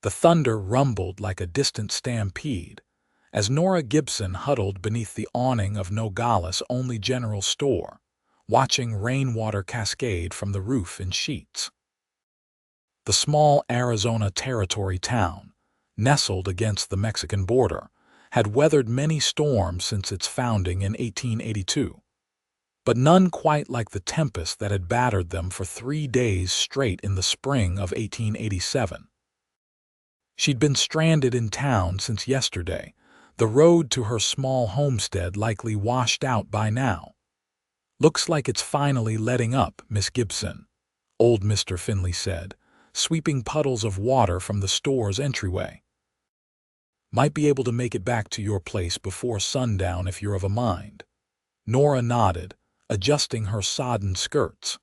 The thunder rumbled like a distant stampede, as Nora Gibson huddled beneath the awning of Nogales' only general store, watching rainwater cascade from the roof in sheets. The small Arizona Territory town, nestled against the Mexican border, had weathered many storms since its founding in 1882, but none quite like the tempest that had battered them for 3 days straight in the spring of 1887. She'd been stranded in town since yesterday, the road to her small homestead likely washed out by now. "Looks like it's finally letting up, Miss Gibson," old Mr. Finley said, sweeping puddles of water from the store's entryway. "Might be able to make it back to your place before sundown if you're of a mind." Nora nodded, adjusting her sodden skirts.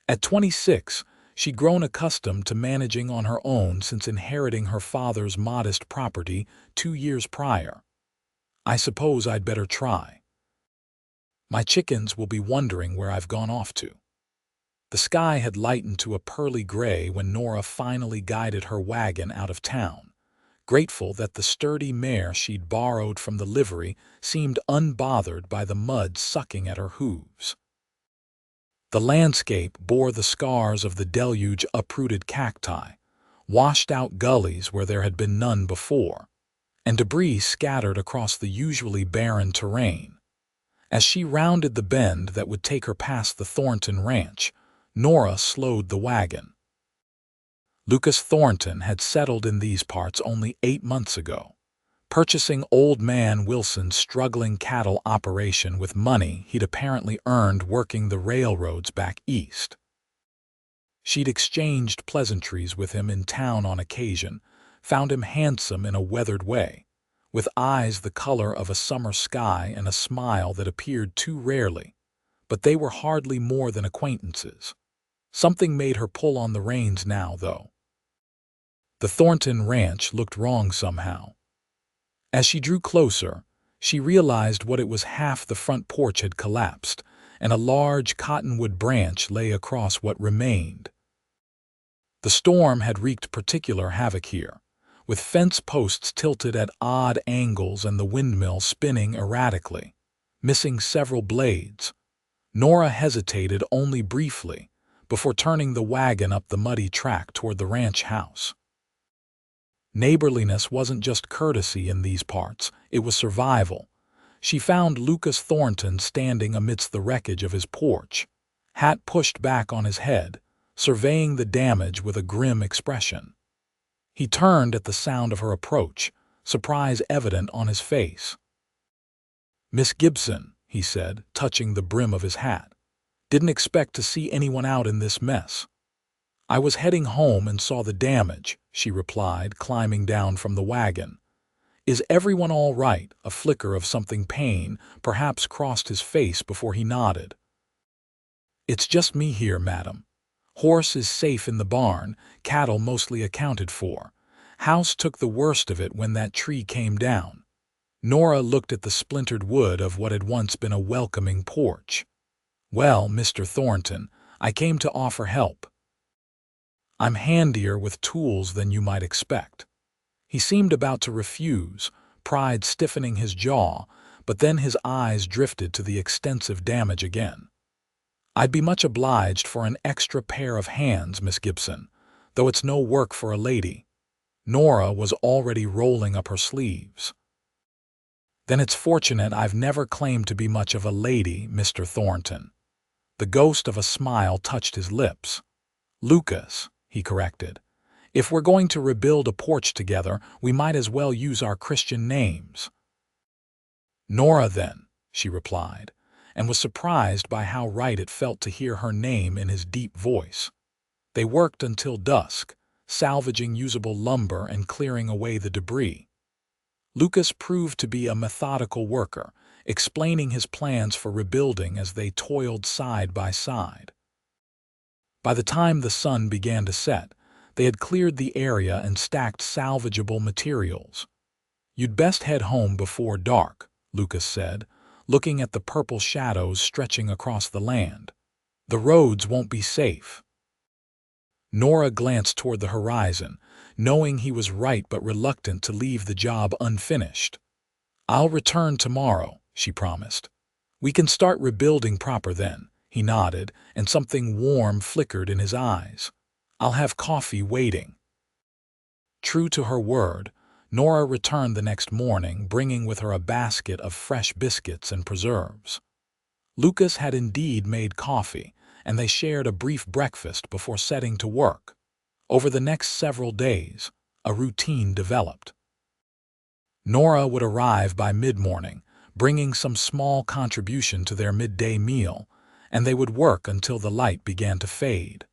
At 26, she'd grown accustomed to managing on her own since inheriting her father's modest property 2 years prior. "I suppose I'd better try. My chickens will be wondering where I've gone off to." The sky had lightened to a pearly gray when Nora finally guided her wagon out of town, grateful that the sturdy mare she'd borrowed from the livery seemed unbothered by the mud sucking at her hooves. The landscape bore the scars of the deluge: uprooted cacti, washed-out gullies where there had been none before, and debris scattered across the usually barren terrain. As she rounded the bend that would take her past the Thornton ranch, Nora slowed the wagon. Lucas Thornton had settled in these parts only 8 months ago, purchasing Old Man Wilson's struggling cattle operation with money he'd apparently earned working the railroads back east. She'd exchanged pleasantries with him in town on occasion, found him handsome in a weathered way, with eyes the color of a summer sky and a smile that appeared too rarely, but they were hardly more than acquaintances. Something made her pull on the reins now, though. The Thornton ranch looked wrong somehow. As she drew closer, she realized what it was: half the front porch had collapsed, and a large cottonwood branch lay across what remained. The storm had wreaked particular havoc here, with fence posts tilted at odd angles and the windmill spinning erratically, missing several blades. Nora hesitated only briefly before turning the wagon up the muddy track toward the ranch house. Neighborliness wasn't just courtesy in these parts, it was survival. She found Lucas Thornton standing amidst the wreckage of his porch, hat pushed back on his head, surveying the damage with a grim expression. He turned at the sound of her approach, surprise evident on his face. "Miss Gibson," he said, touching the brim of his hat. "Didn't expect to see anyone out in this mess." "I was heading home and saw the damage," she replied, climbing down from the wagon. "Is everyone all right?" A flicker of something pain perhaps crossed his face before he nodded. "It's just me here, madam. Horse is safe in the barn, cattle mostly accounted for. House took the worst of it when that tree came down." Nora looked at the splintered wood of what had once been a welcoming porch. "Well, Mr. Thornton, I came to offer help. I'm handier with tools than you might expect." He seemed about to refuse, pride stiffening his jaw, but then his eyes drifted to the extensive damage again. "I'd be much obliged for an extra pair of hands, Miss Gibson, though it's no work for a lady." Nora was already rolling up her sleeves. "Then it's fortunate I've never claimed to be much of a lady, Mr. Thornton." The ghost of a smile touched his lips. "Lucas," he corrected. "If we're going to rebuild a porch together, we might as well use our Christian names." "Nora, then," she replied, and was surprised by how right it felt to hear her name in his deep voice. They worked until dusk, salvaging usable lumber and clearing away the debris. Lucas proved to be a methodical worker, explaining his plans for rebuilding as they toiled side by side. By the time the sun began to set, they had cleared the area and stacked salvageable materials. "You'd best head home before dark," Lucas said, looking at the purple shadows stretching across the land. "The roads won't be safe." Nora glanced toward the horizon, knowing he was right but reluctant to leave the job unfinished. "I'll return tomorrow," she promised. "We can start rebuilding proper then." He nodded, and something warm flickered in his eyes. "I'll have coffee waiting." True to her word, Nora returned the next morning, bringing with her a basket of fresh biscuits and preserves. Lucas had indeed made coffee, and they shared a brief breakfast before setting to work. Over the next several days, a routine developed. Nora would arrive by mid-morning, bringing some small contribution to their midday meal, and they would work until the light began to fade.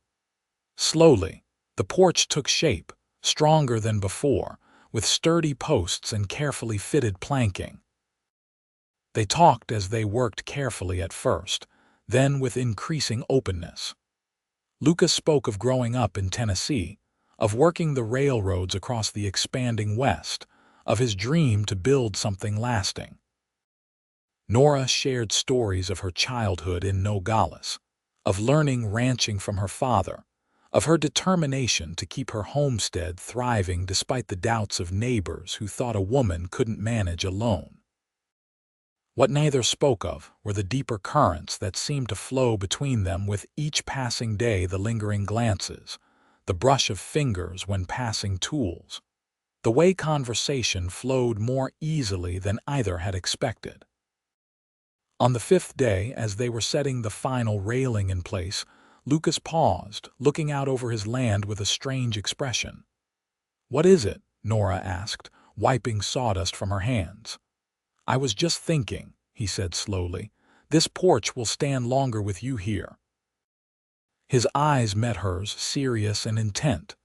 Slowly, the porch took shape, stronger than before, with sturdy posts and carefully fitted planking. They talked as they worked, carefully at first, then with increasing openness. Lucas spoke of growing up in Tennessee, of working the railroads across the expanding West, of his dream to build something lasting. Nora shared stories of her childhood in Nogales, of learning ranching from her father, of her determination to keep her homestead thriving despite the doubts of neighbors who thought a woman couldn't manage alone. What neither spoke of were the deeper currents that seemed to flow between them with each passing day: the lingering glances, the brush of fingers when passing tools, the way conversation flowed more easily than either had expected. On the fifth day, as they were setting the final railing in place, Lucas paused, looking out over his land with a strange expression. "What is it?" Nora asked, wiping sawdust from her hands. "I was just thinking," he said slowly, "this porch will stand longer with you here." His eyes met hers, serious and intent.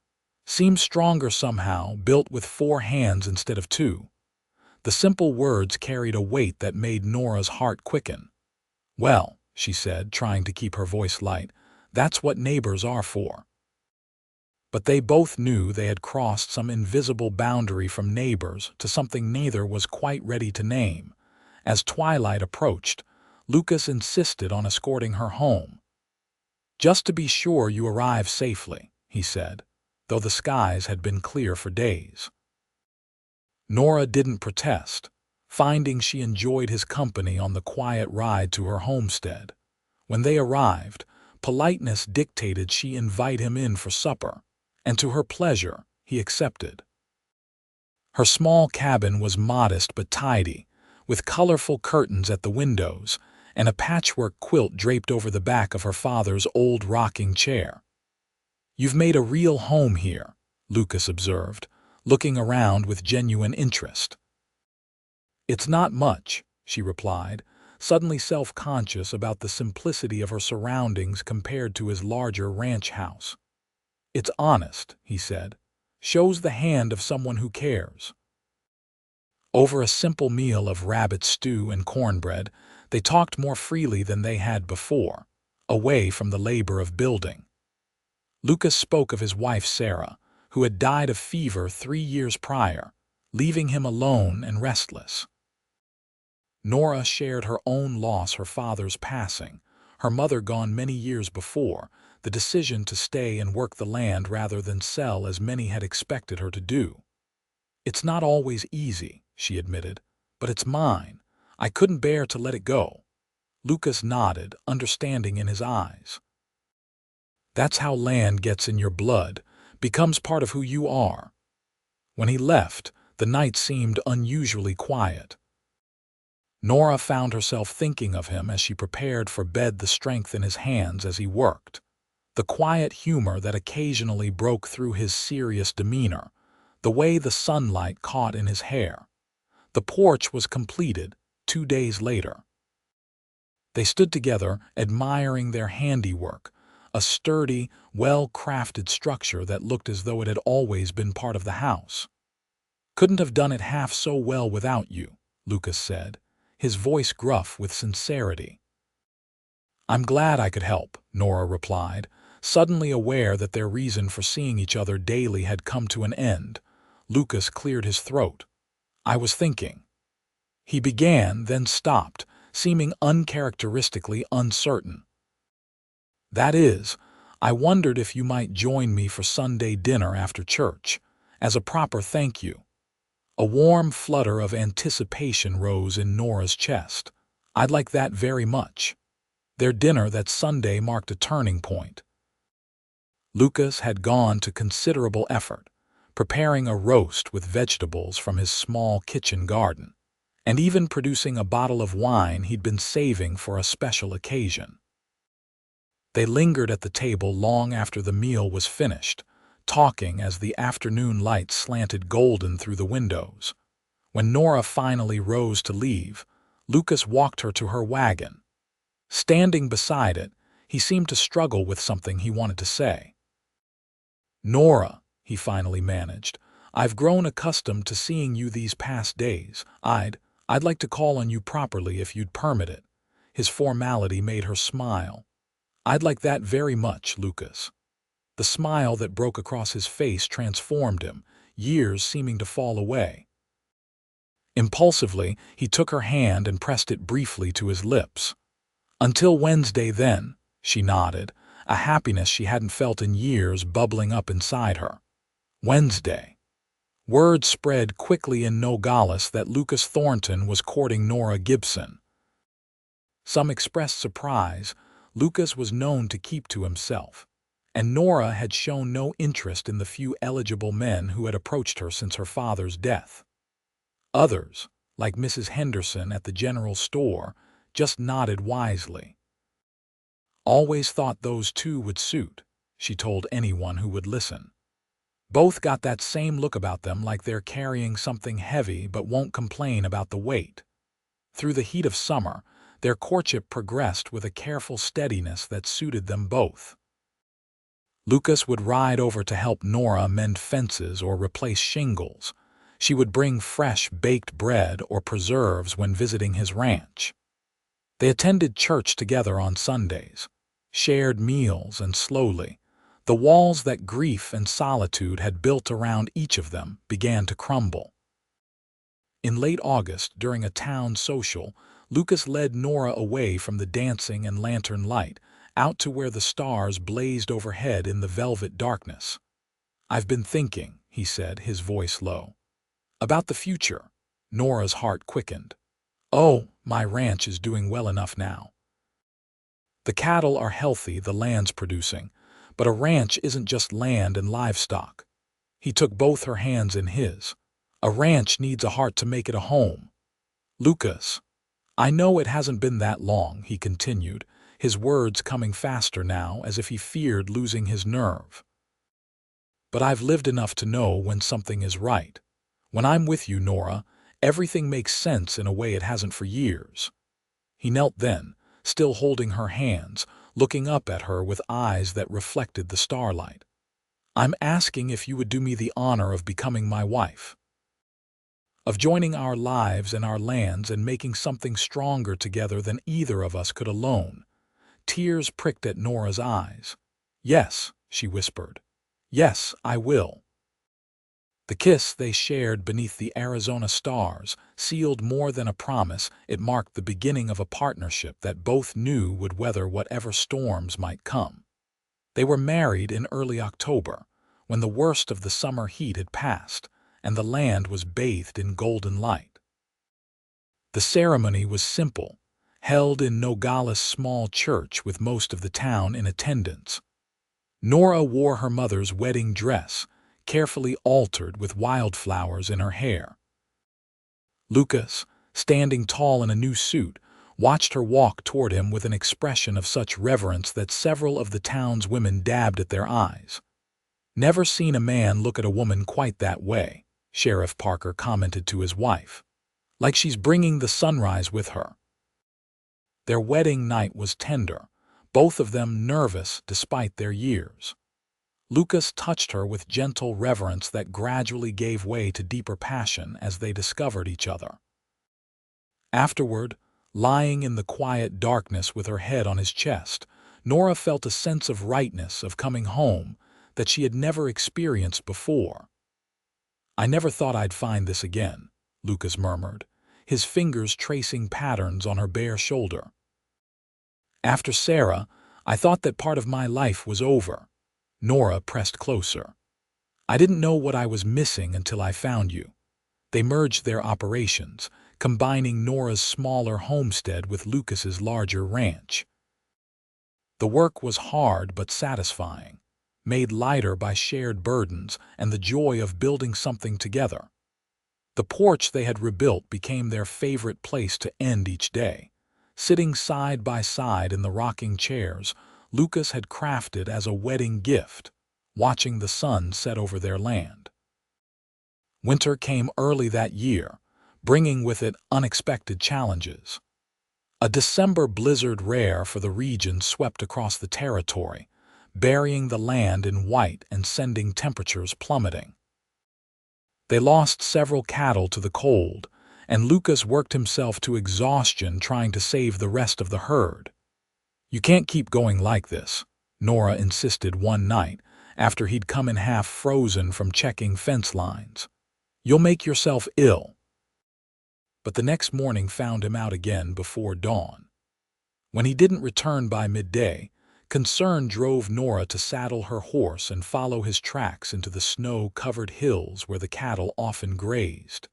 "Seems stronger somehow, built with 4 hands instead of 2. The simple words carried a weight that made Nora's heart quicken. "Well," she said, trying to keep her voice light, "that's what neighbors are for." But they both knew they had crossed some invisible boundary from neighbors to something neither was quite ready to name. As twilight approached, Lucas insisted on escorting her home. "Just to be sure you arrive safely," he said, though the skies had been clear for days. Nora didn't protest, finding she enjoyed his company on the quiet ride to her homestead. When they arrived, politeness dictated she invite him in for supper, and to her pleasure, he accepted. Her small cabin was modest but tidy, with colorful curtains at the windows and a patchwork quilt draped over the back of her father's old rocking chair. "You've made a real home here," Lucas observed, looking around with genuine interest. "It's not much," she replied, suddenly self-conscious about the simplicity of her surroundings compared to his larger ranch house. "It's honest," he said. "Shows the hand of someone who cares." Over a simple meal of rabbit stew and cornbread, they talked more freely than they had before, away from the labor of building. Lucas spoke of his wife Sarah, who had died of fever 3 years prior, leaving him alone and restless. Nora shared her own loss: her father's passing, her mother gone many years before, the decision to stay and work the land rather than sell as many had expected her to do. "It's not always easy," she admitted, "but it's mine. I couldn't bear to let it go." Lucas nodded, understanding in his eyes. "That's how land gets in your blood, becomes part of who you are." When he left, the night seemed unusually quiet. Nora found herself thinking of him as she prepared for bed, the strength in his hands as he worked, the quiet humor that occasionally broke through his serious demeanor, the way the sunlight caught in his hair. The porch was completed 2 days later. They stood together, admiring their handiwork, a sturdy, well-crafted structure that looked as though it had always been part of the house. "Couldn't have done it half so well without you," Lucas said, his voice gruff with sincerity. "I'm glad I could help," Nora replied, suddenly aware that their reason for seeing each other daily had come to an end. Lucas cleared his throat. "I was thinking." He began, then stopped, seeming uncharacteristically uncertain. "That is, I wondered if you might join me for Sunday dinner after church, as a proper thank you. A warm flutter of anticipation rose in Nora's chest. I'd like that very much. Their dinner that Sunday marked a turning point. Lucas had gone to considerable effort, preparing a roast with vegetables from his small kitchen garden, and even producing a bottle of wine he'd been saving for a special occasion. They lingered at the table long after the meal was finished, talking as the afternoon light slanted golden through the windows. When Nora finally rose to leave, Lucas walked her to her wagon. Standing beside it, he seemed to struggle with something he wanted to say. "Nora," he finally managed, "I've grown accustomed to seeing you these past days. I'd like to call on you properly if you'd permit it." His formality made her smile. "I'd like that very much, Lucas." The smile that broke across his face transformed him, years seeming to fall away. Impulsively, he took her hand and pressed it briefly to his lips. "Until Wednesday, then," she nodded, a happiness she hadn't felt in years bubbling up inside her. Wednesday. Word spread quickly in Nogales that Lucas Thornton was courting Nora Gibson. Some expressed surprise. Lucas was known to keep to himself, and Nora had shown no interest in the few eligible men who had approached her since her father's death. Others, like Mrs. Henderson at the general store, just nodded wisely. "Always thought those two would suit," she told anyone who would listen. "Both got that same look about them, like they're carrying something heavy but won't complain about the weight." Through the heat of summer, their courtship progressed with a careful steadiness that suited them both. Lucas would ride over to help Nora mend fences or replace shingles. She would bring fresh baked bread or preserves when visiting his ranch. They attended church together on Sundays, shared meals, and slowly, the walls that grief and solitude had built around each of them began to crumble. In late August, during a town social, Lucas led Nora away from the dancing and lantern light, out to where the stars blazed overhead in the velvet darkness. "I've been thinking," he said, his voice low, "about the future." Nora's heart quickened. "Oh, my ranch is doing well enough now. The cattle are healthy, the land's producing, but a ranch isn't just land and livestock." He took both her hands in his. "A ranch needs a heart to make it a home. Lucas, I know it hasn't been that long," he continued, his words coming faster now as if he feared losing his nerve. "But I've lived enough to know when something is right. When I'm with you, Nora, everything makes sense in a way it hasn't for years." He knelt then, still holding her hands, looking up at her with eyes that reflected the starlight. "I'm asking if you would do me the honor of becoming my wife. Of joining our lives and our lands and making something stronger together than either of us could alone." Tears pricked at Nora's eyes. "Yes," she whispered. "Yes, I will." The kiss they shared beneath the Arizona stars sealed more than a promise. It marked the beginning of a partnership that both knew would weather whatever storms might come. They were married in early October, when the worst of the summer heat had passed, and the land was bathed in golden light. The ceremony was simple, held in Nogales' small church with most of the town in attendance. Nora wore her mother's wedding dress, carefully altered with wildflowers in her hair. Lucas, standing tall in a new suit, watched her walk toward him with an expression of such reverence that several of the town's women dabbed at their eyes. "Never seen a man look at a woman quite that way," Sheriff Parker commented to his wife. "Like she's bringing the sunrise with her." Their wedding night was tender, both of them nervous despite their years. Lucas touched her with gentle reverence that gradually gave way to deeper passion as they discovered each other. Afterward, lying in the quiet darkness with her head on his chest, Nora felt a sense of rightness, of coming home, that she had never experienced before. "I never thought I'd find this again," Lucas murmured, his fingers tracing patterns on her bare shoulder. "After Sarah, I thought that part of my life was over." Nora pressed closer. I didn't know what I was missing until I found you." They merged their operations, combining Nora's smaller homestead with Lucas's larger ranch. The work was hard but satisfying, made lighter by shared burdens and the joy of building something together. The porch they had rebuilt became their favorite place to end each day. Sitting side by side in the rocking chairs Lucas had crafted as a wedding gift, watching the sun set over their land. Winter came early that year, bringing with it unexpected challenges. A December blizzard rare for the region swept across the territory, burying the land in white and sending temperatures plummeting. They lost several cattle to the cold, and Lucas worked himself to exhaustion trying to save the rest of the herd. "You can't keep going like this," Nora insisted one night after he'd come in half frozen from checking fence lines. "You'll make yourself ill." But the next morning found him out again before dawn. When he didn't return by midday, concern drove Nora to saddle her horse and follow his tracks into the snow-covered hills where the cattle often grazed.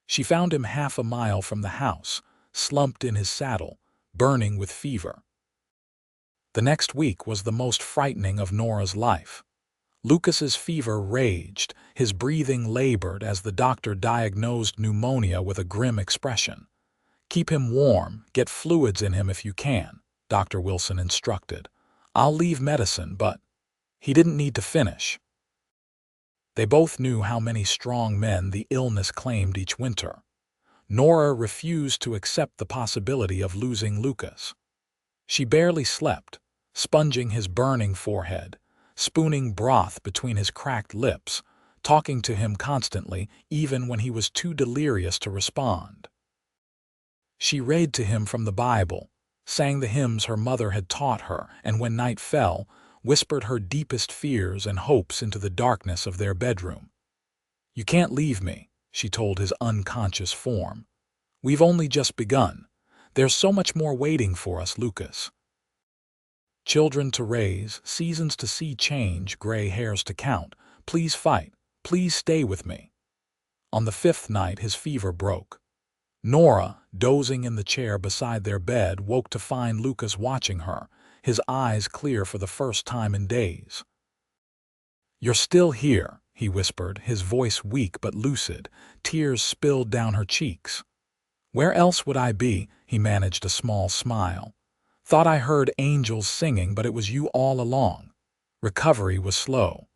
She found him half a mile from the house, slumped in his saddle, burning with fever. The next week was the most frightening of Nora's life. Lucas's fever raged, his breathing labored as the doctor diagnosed pneumonia with a grim expression. "Keep him warm, get fluids in him if you can," Dr. Wilson instructed. "I'll leave medicine, but—" He didn't need to finish. They both knew how many strong men the illness claimed each winter. Nora refused to accept the possibility of losing Lucas. She barely slept, sponging his burning forehead, spooning broth between his cracked lips, talking to him constantly even when he was too delirious to respond. She read to him from the Bible, sang the hymns her mother had taught her, and when night fell, whispered her deepest fears and hopes into the darkness of their bedroom. "You can't leave me," she told his unconscious form. "We've only just begun. There's so much more waiting for us, Lucas. Children to raise, seasons to see change, gray hairs to count. Please fight. Please stay with me." On the fifth night his fever broke. Nora, dozing in the chair beside their bed, woke to find Lucas watching her, his eyes clear for the first time in days. "You're still here," he whispered, his voice weak but lucid. Tears spilled down her cheeks. "Where else would I be?" He managed a small smile. "Thought I heard angels singing, but it was you all along." Recovery was slow.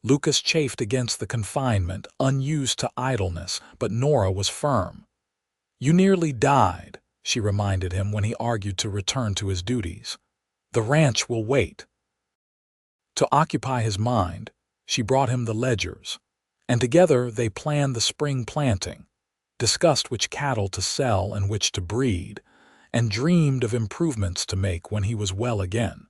Lucas chafed against the confinement, unused to idleness, but Nora was firm. "You nearly died," she reminded him when he argued to return to his duties. "The ranch will wait." To occupy his mind, she brought him the ledgers, and together they planned the spring planting, discussed which cattle to sell and which to breed, and dreamed of improvements to make when he was well again.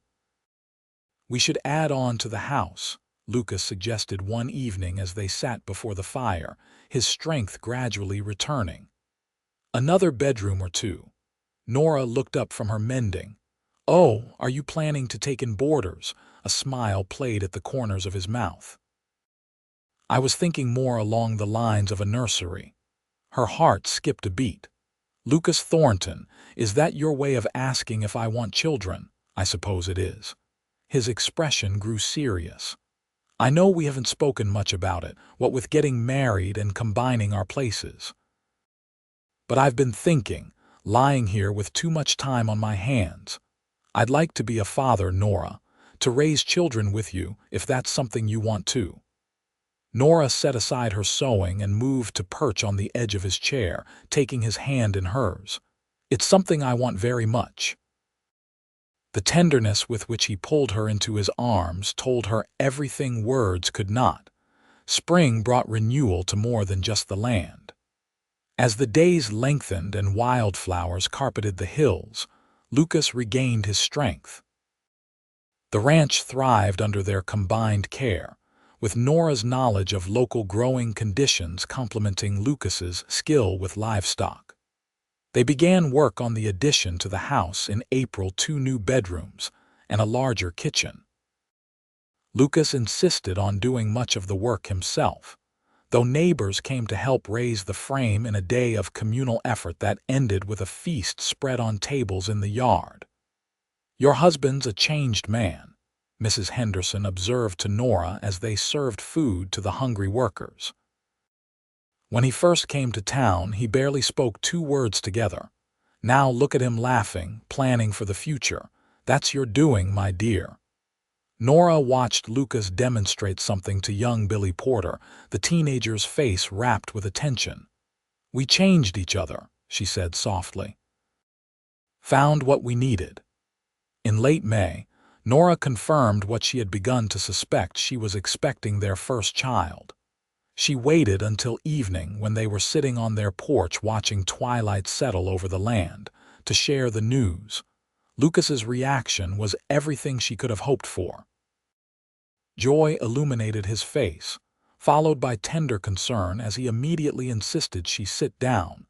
"We should add on to the house," Lucas suggested one evening as they sat before the fire, his strength gradually returning. "Another bedroom or two." Nora looked up from her mending. "Oh, are you planning to take in boarders?" A smile played at the corners of his mouth. "I was thinking more along the lines of a nursery." Her heart skipped a beat. "Lucas Thornton, is that your way of asking if I want children?" "I suppose it is." His expression grew serious. "I know we haven't spoken much about it, what with getting married and combining our places. But I've been thinking, lying here with too much time on my hands. I'd like to be a father, Nora, to raise children with you if that's something you want too." Nora set aside her sewing and moved to perch on the edge of his chair, taking his hand in hers. "It's something I want very much." The tenderness with which he pulled her into his arms told her everything words could not. Spring brought renewal to more than just the land. As the days lengthened and wildflowers carpeted the hills, Lucas regained his strength. The ranch thrived under their combined care, with Nora's knowledge of local growing conditions complementing Lucas's skill with livestock. They began work on the addition to the house in April, 2 new bedrooms and a larger kitchen. Lucas insisted on doing much of the work himself, though neighbors came to help raise the frame in a day of communal effort that ended with a feast spread on tables in the yard. "Your husband's a changed man," Mrs. Henderson observed to Nora as they served food to the hungry workers. "When he first came to town, he barely spoke 2 words together. Now look at him laughing, planning for the future. That's your doing, my dear." Nora watched Lucas demonstrate something to young Billy Porter, the teenager's face rapt with attention. "We changed each other," she said softly. "Found what we needed." In late May, Nora confirmed what she had begun to suspect: she was expecting their first child. She waited until evening, when they were sitting on their porch watching twilight settle over the land, to share the news. Lucas's reaction was everything she could have hoped for. Joy illuminated his face, followed by tender concern as he immediately insisted she sit down,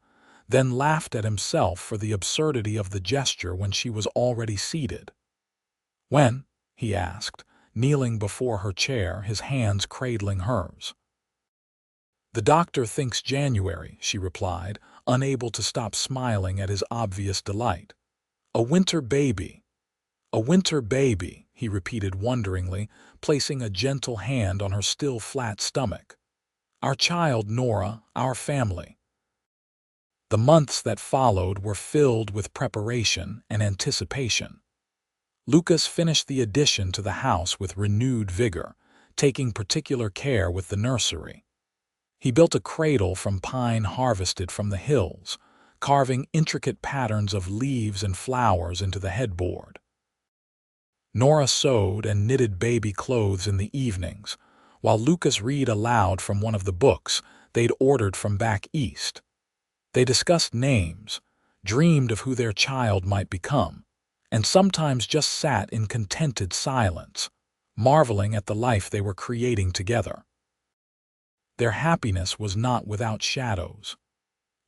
then laughed at himself for the absurdity of the gesture when she was already seated. "When?" he asked, kneeling before her chair, his hands cradling hers. "The doctor thinks January," she replied, unable to stop smiling at his obvious delight. "A winter baby." "A winter baby," he repeated wonderingly, placing a gentle hand on her still flat stomach. "Our child, Nora, our family." The months that followed were filled with preparation and anticipation. Lucas finished the addition to the house with renewed vigor, taking particular care with the nursery. He built a cradle from pine harvested from the hills, carving intricate patterns of leaves and flowers into the headboard. Nora sewed and knitted baby clothes in the evenings, while Lucas read aloud from one of the books they'd ordered from back east. They discussed names, dreamed of who their child might become, and sometimes just sat in contented silence, marveling at the life they were creating together. Their happiness was not without shadows.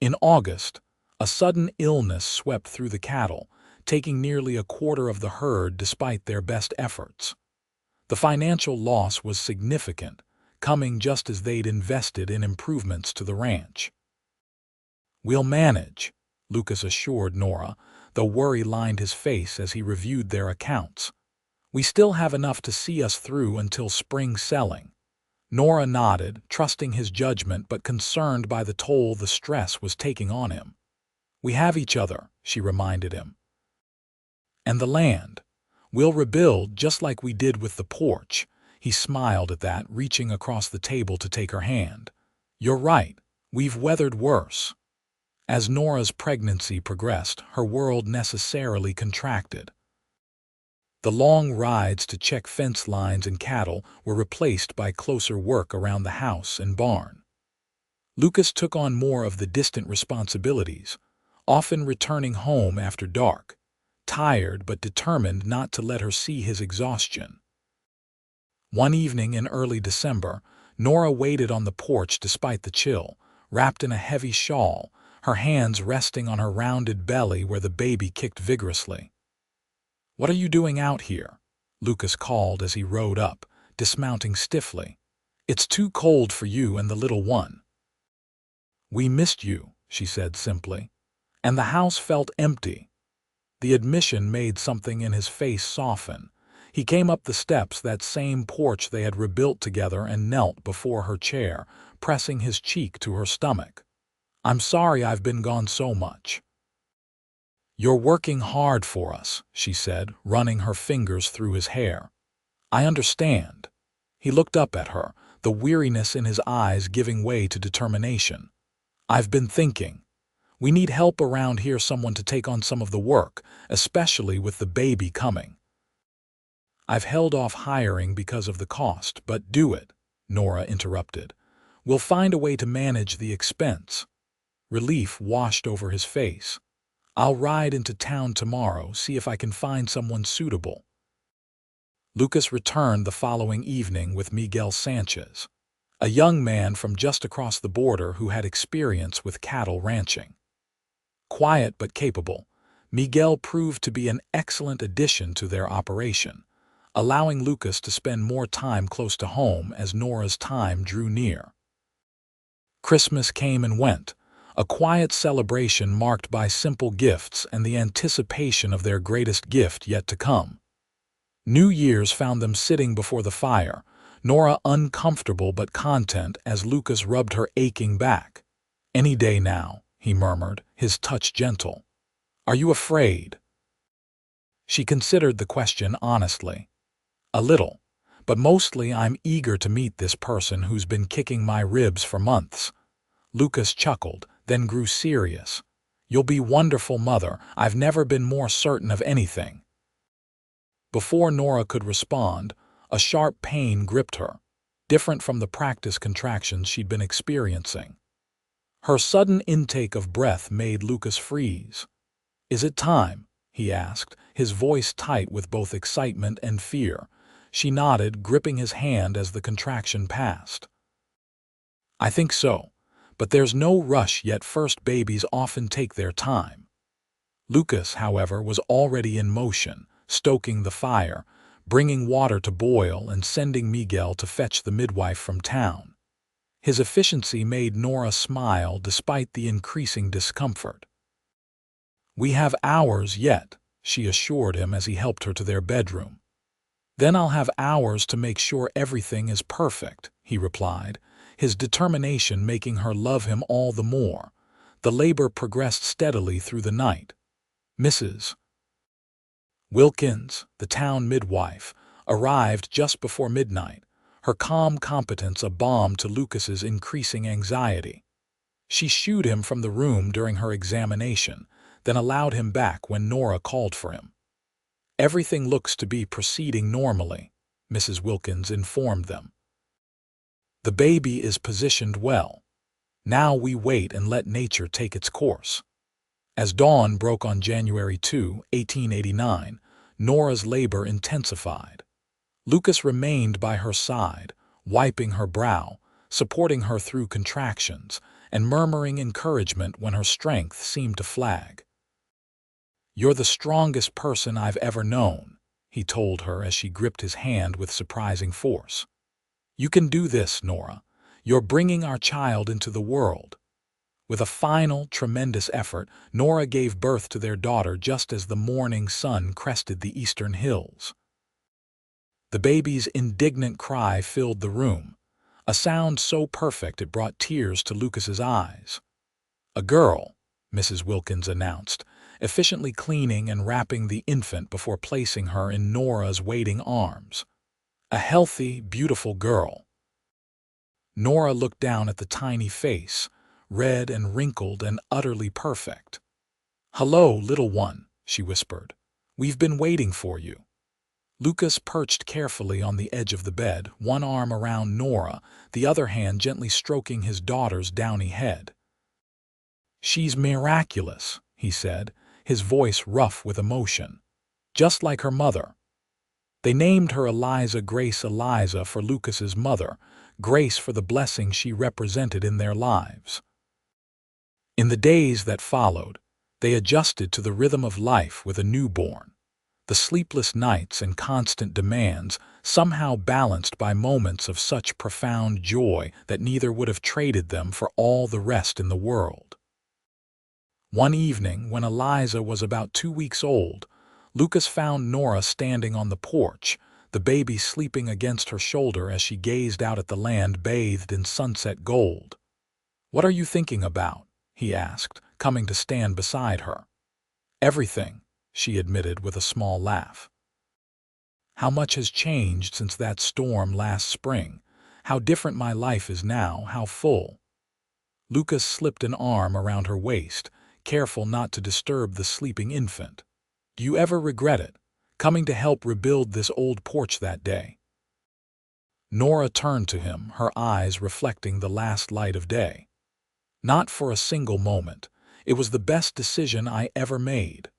In August, a sudden illness swept through the cattle, taking nearly a quarter of the herd despite their best efforts. The financial loss was significant, coming just as they'd invested in improvements to the ranch. "We'll manage," Lucas assured Nora, though worry lined his face as he reviewed their accounts. "We still have enough to see us through until spring selling." Nora nodded, trusting his judgment but concerned by the toll the stress was taking on him. "We have each other," she reminded him. "And the land. We'll rebuild just like we did with the porch." He smiled at that, reaching across the table to take her hand. "You're right. We've weathered worse." As Nora's pregnancy progressed, her world necessarily contracted. The long rides to check fence lines and cattle were replaced by closer work around the house and barn. Lucas took on more of the distant responsibilities, often returning home after dark, tired but determined not to let her see his exhaustion. One evening in early December, Nora waited on the porch despite the chill, wrapped in a heavy shawl, her hands resting on her rounded belly where the baby kicked vigorously. "What are you doing out here?" Lucas called as he rode up, dismounting stiffly. "It's too cold for you and the little one." "We missed you," she said simply, and the house felt empty. The admission made something in his face soften. He came up the steps, that same porch they had rebuilt together, and knelt before her chair, pressing his cheek to her stomach. "I'm sorry I've been gone so much." "You're working hard for us," she said, running her fingers through his hair. "I understand." He looked up at her, the weariness in his eyes giving way to determination. "I've been thinking. We need help around here, someone to take on some of the work, especially with the baby coming." "I've held off hiring because of the cost, but do it," Nora interrupted. "We'll find a way to manage the expense." Relief washed over his face. "I'll ride into town tomorrow, see if I can find someone suitable." Lucas returned the following evening with Miguel Sanchez, a young man from just across the border who had experience with cattle ranching. Quiet but capable, Miguel proved to be an excellent addition to their operation, allowing Lucas to spend more time close to home as Nora's time drew near. Christmas came and went, a quiet celebration marked by simple gifts and the anticipation of their greatest gift yet to come. New Year's found them sitting before the fire, Nora uncomfortable but content as Lucas rubbed her aching back. "Any day now," he murmured, his touch gentle. "Are you afraid?" She considered the question honestly. "A little, but mostly I'm eager to meet this person who's been kicking my ribs for months." Lucas chuckled, then grew serious. "You'll be wonderful, Mother. I've never been more certain of anything." Before Nora could respond, a sharp pain gripped her, different from the practice contractions she'd been experiencing. Her sudden intake of breath made Lucas freeze. "Is it time?" he asked, his voice tight with both excitement and fear. She nodded, gripping his hand as the contraction passed. "I think so, but there's no rush yet. First babies often take their time." Lucas, however, was already in motion, stoking the fire, bringing water to boil and sending Miguel to fetch the midwife from town. His efficiency made Nora smile despite the increasing discomfort. "We have hours yet," she assured him as he helped her to their bedroom. "Then I'll have hours to make sure everything is perfect," he replied, his determination making her love him all the more. The labor progressed steadily through the night. Mrs. Wilkins, the town midwife, arrived just before midnight, her calm competence a balm to Lucas's increasing anxiety. She shooed him from the room during her examination, then allowed him back when Nora called for him. "Everything looks to be proceeding normally," Mrs. Wilkins informed them. "The baby is positioned well. Now we wait and let nature take its course." As dawn broke on January 2, 1889, Nora's labor intensified. Lucas remained by her side, wiping her brow, supporting her through contractions, and murmuring encouragement when her strength seemed to flag. "You're the strongest person I've ever known," he told her as she gripped his hand with surprising force. "You can do this, Nora. You're bringing our child into the world." With a final, tremendous effort, Nora gave birth to their daughter just as the morning sun crested the eastern hills. The baby's indignant cry filled the room, a sound so perfect it brought tears to Lucas's eyes. "A girl," Mrs. Wilkins announced, efficiently cleaning and wrapping the infant before placing her in Nora's waiting arms. "A healthy, beautiful girl." Nora looked down at the tiny face, red and wrinkled and utterly perfect. "Hello, little one," she whispered. "We've been waiting for you." Lucas perched carefully on the edge of the bed, one arm around Nora, the other hand gently stroking his daughter's downy head. "She's miraculous," he said, his voice rough with emotion. "Just like her mother." They named her Eliza Grace Eliza for Lucas's mother, Grace for the blessing she represented in their lives. In the days that followed, they adjusted to the rhythm of life with a newborn. The sleepless nights and constant demands somehow balanced by moments of such profound joy that neither would have traded them for all the rest in the world. One evening, when Eliza was about 2 weeks old, Lucas found Nora standing on the porch, the baby sleeping against her shoulder as she gazed out at the land bathed in sunset gold. "What are you thinking about?" he asked, coming to stand beside her. "Everything," she admitted with a small laugh. "How much has changed since that storm last spring? How different my life is now, how full." Lucas slipped an arm around her waist, careful not to disturb the sleeping infant. "Do you ever regret it, coming to help rebuild this old porch that day?" Nora turned to him, her eyes reflecting the last light of day. "Not for a single moment. It was the best decision I ever made."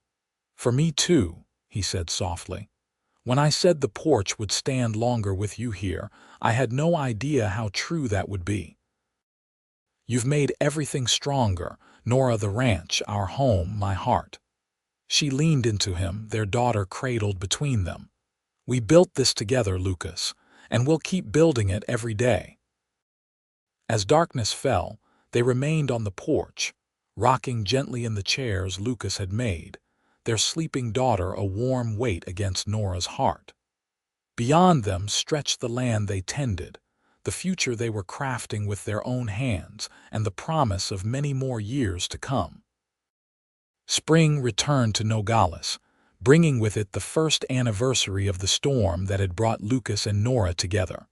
"For me too," he said softly. "When I said the porch would stand longer with you here, I had no idea how true that would be. You've made everything stronger, Nora, the ranch, our home, my heart." She leaned into him, their daughter cradled between them. We built this together, Lucas, and we'll keep building it every day." As darkness fell, they remained on the porch, rocking gently in the chairs Lucas had made, their sleeping daughter a warm weight against Nora's heart. Beyond them stretched the land they tended, the future they were crafting with their own hands, and the promise of many more years to come. Spring returned to Nogales, bringing with it the first anniversary of the storm that had brought Lucas and Nora together.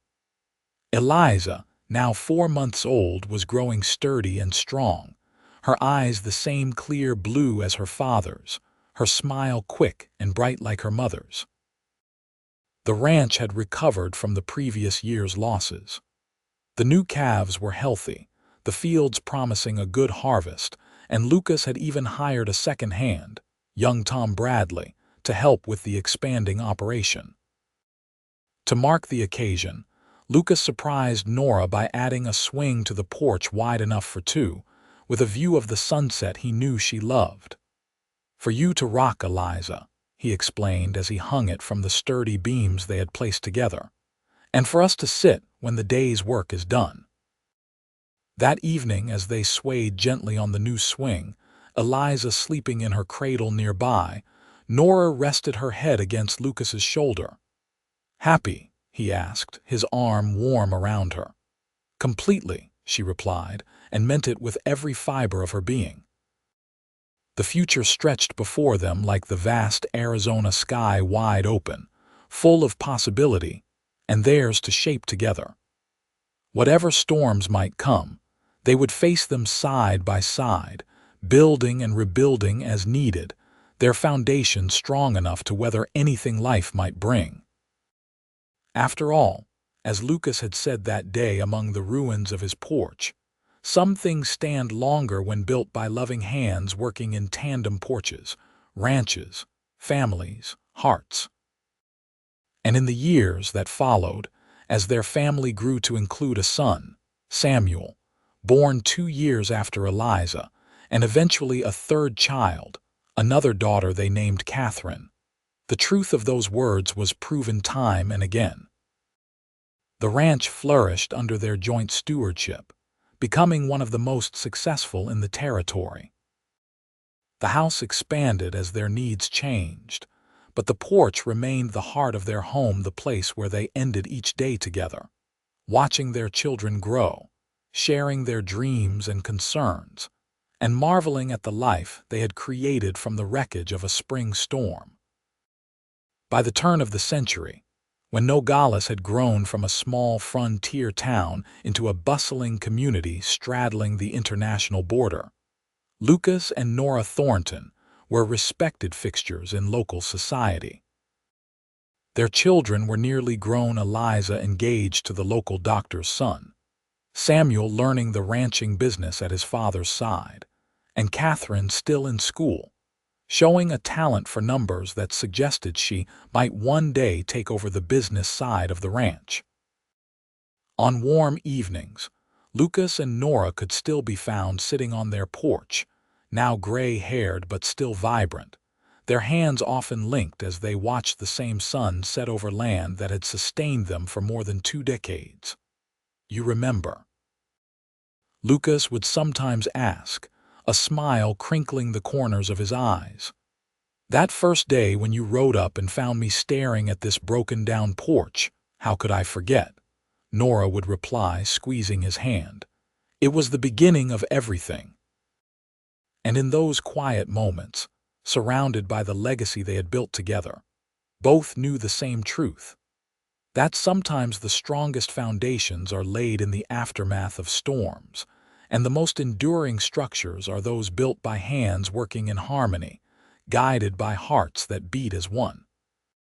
Eliza, now 4 months old, was growing sturdy and strong, her eyes the same clear blue as her father's, her smile quick and bright like her mother's. The ranch had recovered from the previous year's losses. The new calves were healthy, the fields promising a good harvest, and Lucas had even hired a second hand, young Tom Bradley, to help with the expanding operation. To mark the occasion, Lucas surprised Nora by adding a swing to the porch wide enough for two, with a view of the sunset he knew she loved. "For you to rock, Eliza," he explained as he hung it from the sturdy beams they had placed together, "and for us to sit when the day's work is done." That evening, as they swayed gently on the new swing, Eliza sleeping in her cradle nearby, Nora rested her head against Lucas's shoulder. "Happy?" he asked, his arm warm around her. "Completely," she replied, and meant it with every fiber of her being. The future stretched before them like the vast Arizona sky wide open, full of possibility, and theirs to shape together. Whatever storms might come, they would face them side by side, building and rebuilding as needed, their foundation strong enough to weather anything life might bring. After all, as Lucas had said that day among the ruins of his porch, some things stand longer when built by loving hands working in tandem. Porches, ranches, families, hearts. And in the years that followed, as their family grew to include a son, Samuel, born 2 years after Eliza, and eventually a third child, another daughter they named Catherine, the truth of those words was proven time and again. The ranch flourished under their joint stewardship, becoming one of the most successful in the territory. The house expanded as their needs changed, but the porch remained the heart of their home, the place where they ended each day together, watching their children grow, sharing their dreams and concerns, and marveling at the life they had created from the wreckage of a spring storm. By the turn of the century, when Nogales had grown from a small frontier town into a bustling community straddling the international border, Lucas and Nora Thornton were respected fixtures in local society. Their children were nearly grown, Eliza engaged to the local doctor's son, Samuel learning the ranching business at his father's side, and Catherine still in school, showing a talent for numbers that suggested she might one day take over the business side of the ranch. On warm evenings, Lucas and Nora could still be found sitting on their porch, now gray-haired but still vibrant, their hands often linked as they watched the same sun set over land that had sustained them for more than 2 decades. "You remember?" Lucas would sometimes ask, a smile crinkling the corners of his eyes. "That first day when you rode up and found me staring at this broken-down porch, how could I forget?" Nora would reply, squeezing his hand. "It was the beginning of everything." And in those quiet moments, surrounded by the legacy they had built together, both knew the same truth, that sometimes the strongest foundations are laid in the aftermath of storms, and the most enduring structures are those built by hands working in harmony, guided by hearts that beat as one.